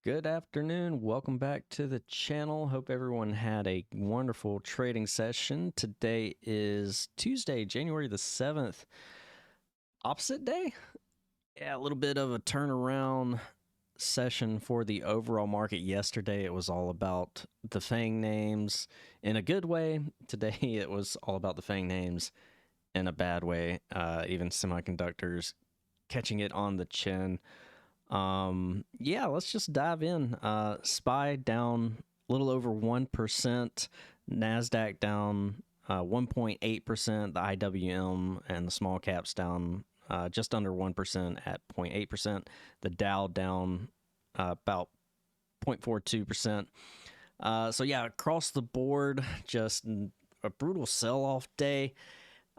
Good afternoon. Welcome back to the channel. Hope everyone had a wonderful trading session. Today is Tuesday, January the 7th. Opposite day? Yeah, a little bit of a turnaround session for the overall market. Yesterday it was all about the FANG names in a good way. Today it was all about the FANG names in a bad way. Even semiconductors catching it on the chin. Yeah, let's just dive in. SPY down a little over 1%, NASDAQ down 1.8%, the IWM and the small caps down just under 1% at 0.8%, the Dow down about 0.42%. So yeah, across the board, just a brutal sell-off day.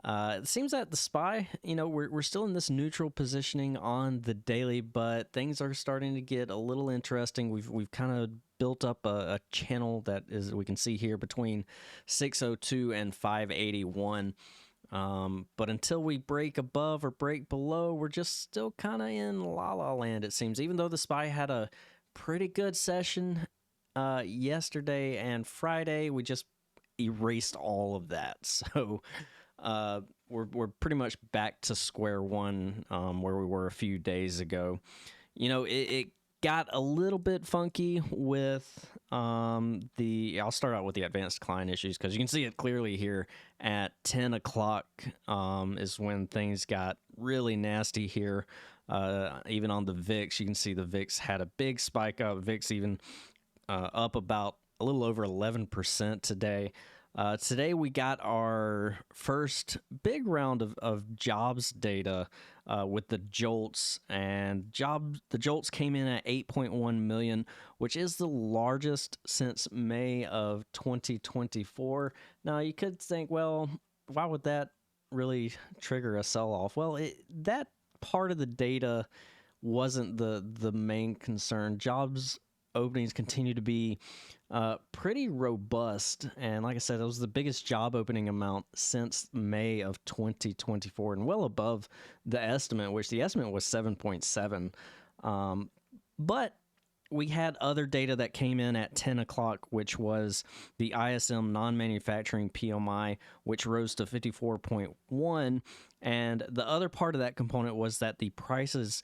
It seems that the SPY, we're still in this neutral positioning on the daily, but things are starting to get a little interesting. We've kind of built up a channel that is, we can see here, between 602 and 581. But until we break above or break below, we're just still kind of in la-la land, it seems. Even though the SPY had a pretty good session yesterday and Friday, we just erased all of that. So we're pretty much back to square one where we were a few days ago. It got a little bit funky with I'll start out with the advanced decline issues, because you can see it clearly here at 10 o'clock is when things got really nasty here. Even on the VIX, you can see the VIX had a big spike up. VIX even up about a little over 11% today. Today we got our first big round of jobs data with the JOLTS, and the JOLTS came in at 8.1 million, which is the largest since May of 2024. Now you could think, well, why would that really trigger a sell-off? Well, that part of the data wasn't the main concern. Jobs openings continue to be pretty robust, and like I said, it was the biggest job opening amount since May of 2024, and well above the estimate, which the estimate was 7.7. But we had other data that came in at 10 o'clock, which was the ISM non-manufacturing PMI, which rose to 54.1, and the other part of that component was that the prices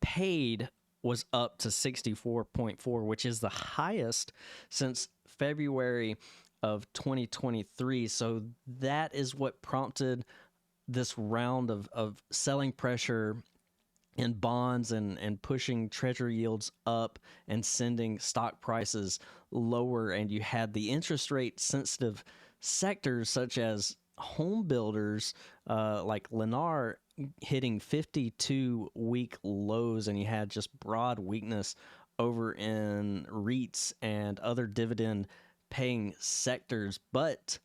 paid was up to 64.4, which is the highest since February of 2023. So that is what prompted this round of selling pressure in bonds and pushing treasury yields up and sending stock prices lower. And you had the interest rate sensitive sectors such as home builders like Lennar hitting 52-week lows, and you had just broad weakness over in REITs and other dividend paying sectors. But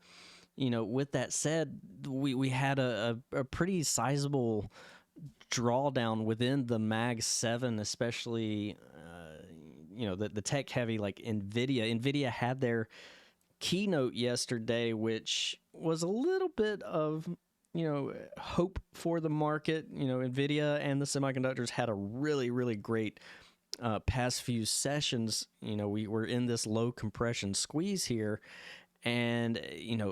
with that said, we had a pretty sizable drawdown within the Mag 7, especially the tech heavy like Nvidia had their keynote yesterday, which was a little bit of hope for the market. Nvidia and the semiconductors had a really, really great past few sessions. We were in this low compression squeeze here, and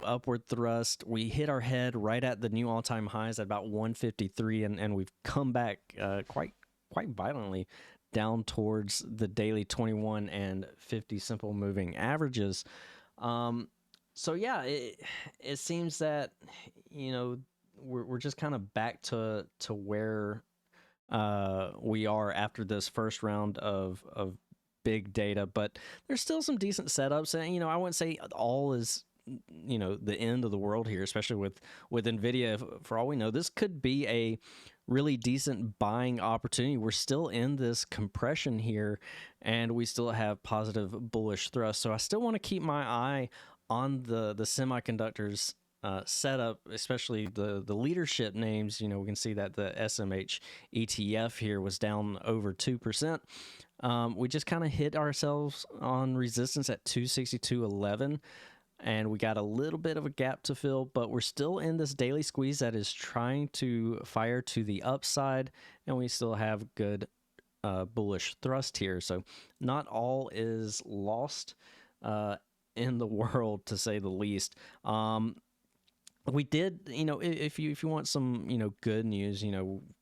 upward thrust. We hit our head right at the new all-time highs at about 153, and we've come back quite violently down towards the daily 21 and 50 simple moving averages. So yeah, it seems that we're just kind of back to where we are after this first round of big data, but there's still some decent setups, and I wouldn't say all is the end of the world here, especially with Nvidia. For all we know, this could be a really decent buying opportunity. We're still in this compression here, and we still have positive bullish thrust, so I still want to keep my eye on the semiconductors setup, especially the leadership names. We can see that the SMH ETF here was down over 2%. We just kind of hit ourselves on resistance at 262.11, and we got a little bit of a gap to fill, but we're still in this daily squeeze that is trying to fire to the upside, and we still have good bullish thrust here. So not all is lost in the world, to say the least. We did, if you want some, good news,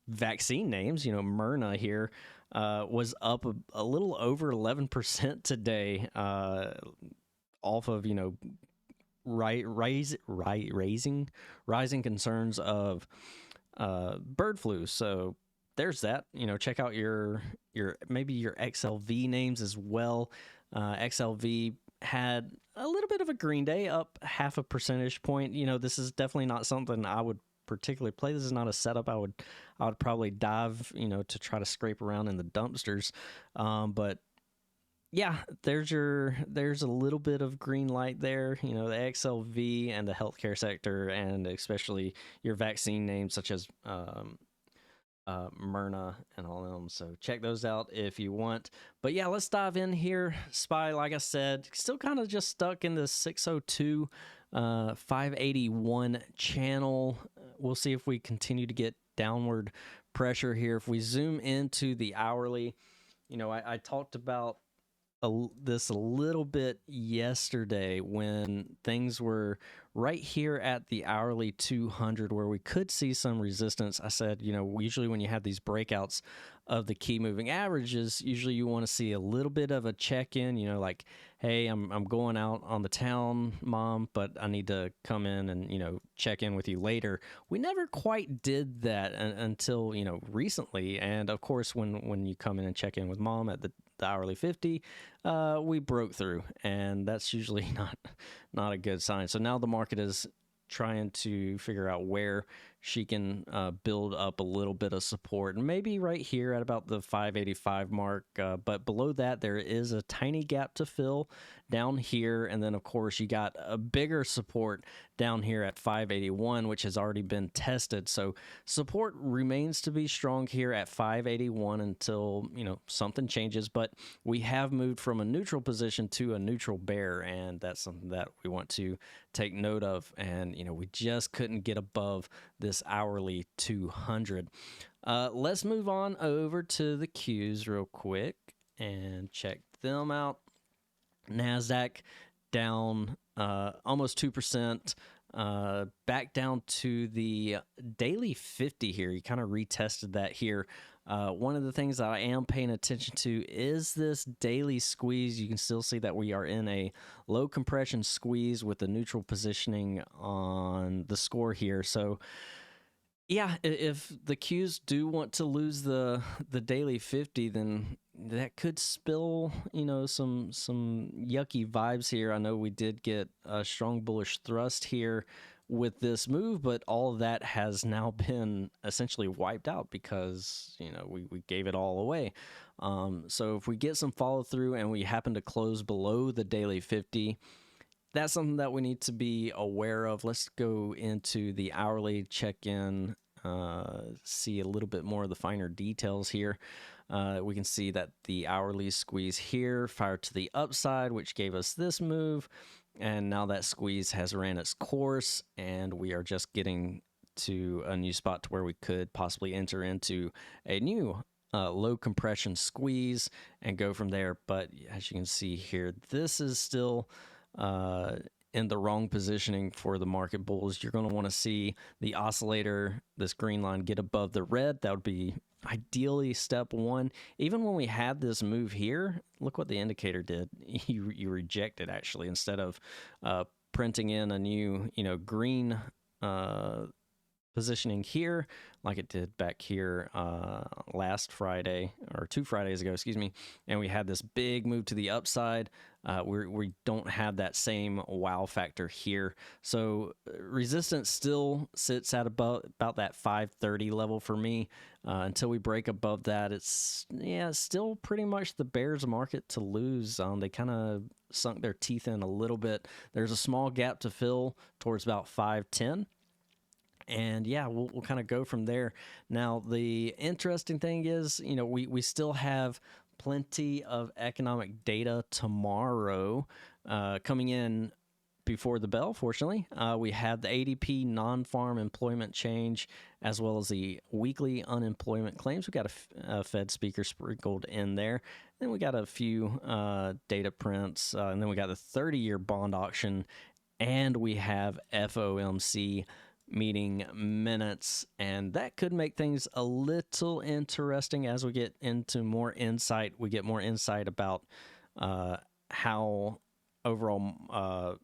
vaccine names, Myrna here was up a little over 11% today, off of, rising concerns of bird flu. So there's that. Check out your maybe your XLV names as well. XLV had a little bit of a green day, up half a percentage point. This is definitely not something I would particularly play. This is not a setup I would probably dive, to try to scrape around in the dumpsters. But yeah, there's a little bit of green light there. The XLV and the healthcare sector, and especially your vaccine names such as Myrna and all of them. So check those out if you want. But yeah, let's dive in here. SPY, like I said, still kind of just stuck in the 602, 581 channel. We'll see if we continue to get downward pressure here. If we zoom into the hourly, I talked about this a little bit yesterday when things were right here at the hourly 200 where we could see some resistance. I said, usually when you have these breakouts of the key moving averages, usually you want to see a little bit of a check-in, like, hey, I'm going out on the town, Mom, but I need to come in and, check in with you later. We never quite did that until, recently. And of course, when you come in and check in with Mom at the hourly 50, we broke through, and that's usually not a good sign. So now the market is trying to figure out where she can build up a little bit of support, and maybe right here at about the 585 mark, but below that there is a tiny gap to fill down here. And then of course you got a bigger support down here at 581, which has already been tested. So support remains to be strong here at 581 until something changes. But we have moved from a neutral position to a neutral bear, and that's something that we want to take note of. And we just couldn't get above this hourly 200. Let's move on over to the Qs real quick and check them out. NASDAQ down almost 2%, back down to the daily 50 here. You kind of retested that here. One of the things that I am paying attention to is this daily squeeze. You can still see that we are in a low compression squeeze with the neutral positioning on the score here. So yeah, if the Qs do want to lose the daily 50, then that could spill, some yucky vibes here. I know we did get a strong bullish thrust here with this move, but all of that has now been essentially wiped out because, we gave it all away. So if we get some follow through and we happen to close below the daily 50, that's something that we need to be aware of. Let's go into the hourly check-in, see a little bit more of the finer details here. We can see that the hourly squeeze here fired to the upside, which gave us this move. And now that squeeze has ran its course, and we are just getting to a new spot to where we could possibly enter into a new low compression squeeze and go from there. But as you can see here, this is still in the wrong positioning for the market bulls. You're going to want to see the oscillator, this green line, get above the red. That would be ideally step one. Even when we had this move here, look what the indicator did. You rejected, actually, instead of printing in a new green positioning here like it did back here last Friday, or 2 Fridays ago, excuse me, and we had this big move to the upside. We don't have that same wow factor here. So resistance still sits at about that 530 level for me. Until we break above that, it's still pretty much the bears market to lose. They kind of sunk their teeth in a little bit. There's a small gap to fill towards about 510. And yeah, we'll kind of go from there. Now, the interesting thing is, we still have plenty of economic data tomorrow coming in before the bell, fortunately, we had the ADP non-farm employment change, as well as the weekly unemployment claims. We got a Fed speaker sprinkled in there. Then we got a few data prints, and then we got the 30-year bond auction, and we have FOMC meeting minutes, and that could make things a little interesting as we get into more insight. We get more insight about how overall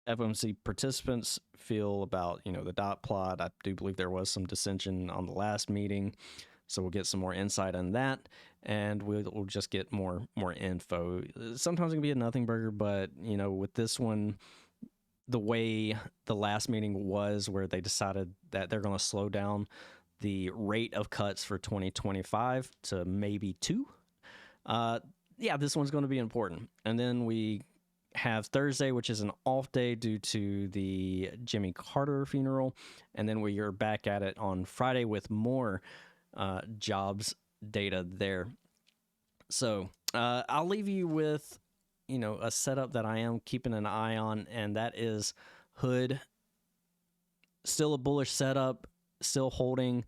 FOMC participants feel about, the dot plot. I do believe there was some dissension on the last meeting, so we'll get some more insight on that, and we'll just get more info. Sometimes it can be a nothing burger, but with this one, the way the last meeting was, where they decided that they're going to slow down the rate of cuts for 2025 to maybe 2. Yeah, this one's going to be important. And then we have Thursday, which is an off day due to the Jimmy Carter funeral. And then we are back at it on Friday with more jobs data there. So I'll leave you with, a setup that I am keeping an eye on, and that is Hood. Still a bullish setup, still holding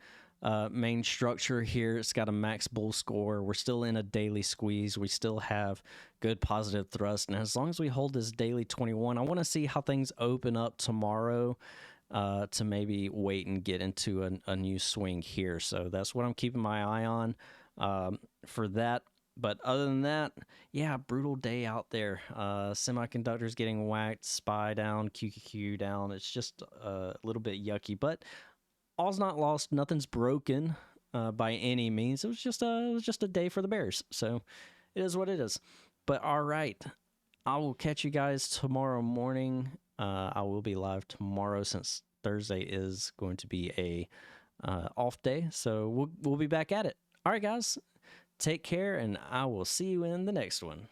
main structure here. It's got a max bull score. We're still in a daily squeeze. We still have good positive thrust. And as long as we hold this daily 21, I want to see how things open up tomorrow to maybe wait and get into a new swing here. So that's what I'm keeping my eye on for that. But other than that, yeah, brutal day out there. Semiconductors getting whacked, SPY down, QQQ down. It's just a little bit yucky, but all's not lost. Nothing's broken by any means. It was just a day for the Bears. So it is what it is. But all right, I will catch you guys tomorrow morning. I will be live tomorrow since Thursday is going to be a off day. So we'll be back at it. All right, guys. Take care, and I will see you in the next one.